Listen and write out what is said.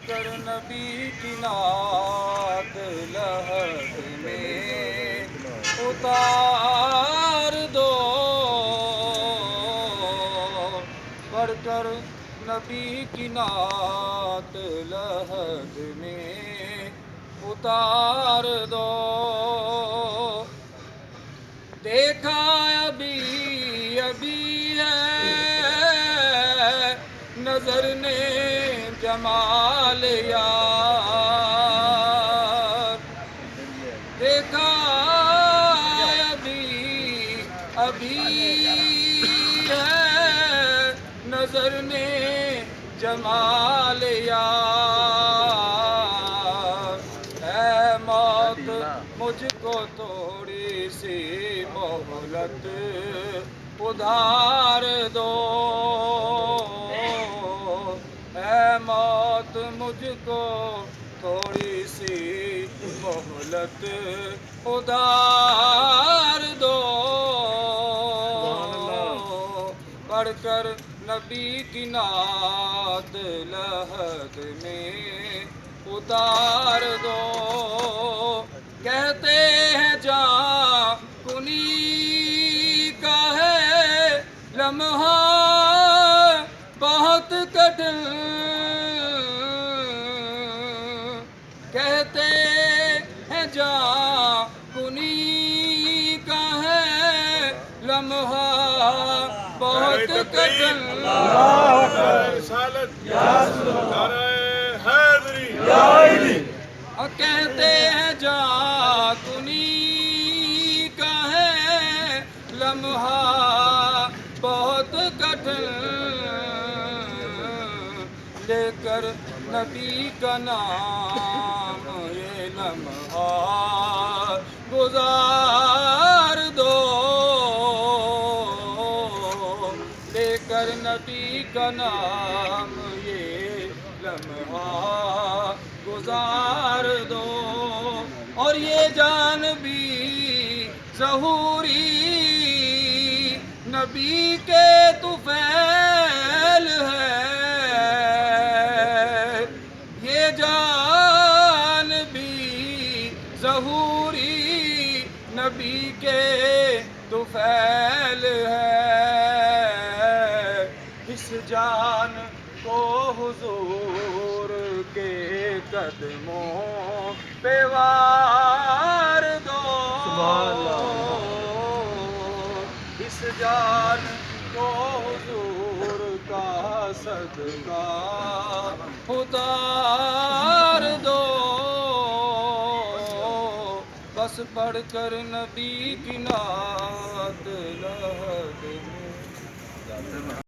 کر نبی کی نعت لحد میں اتار دو، پڑھ کر نبی کی نعت لحد میں اتار دو۔ دیکھا ابھی ابھی ہے نظر نے جمال یار، دیکھا ابھی ابھی ہے نظر نے جمال یار، اے موت مجھ کو تھوڑی سی مہلت ادھار دو، اے موت مجھ کو تھوڑی سی مہلت ادھار دو، پڑھ کر نبی کی نعت لحد میں اتار دو۔ کہتے ہیں جاں کنی کا ہے لمحہ بہت کٹھن، کہتے ہیں جاں کنی کا ہے لمحہ بہت کٹھن، کہتے ہیں جاں کنی کا ہے لمحہ بہت کٹھن، لے کر نبی کا نام یہ لمحہ گزار دو، لے کر نبی کا نام یہ لمحہ گزار دو، اور یہ جان بھی ظہوری نبی کے طفیل ہے، یہ جان بھی ظہوری نبی کے طفیل ہے، اس جان کو حضور کے قدموں پہ وار دو، اس جان کو حضور کا صدقہ اتار دو، بس پڑھ کر نبی کی نعت لحد میں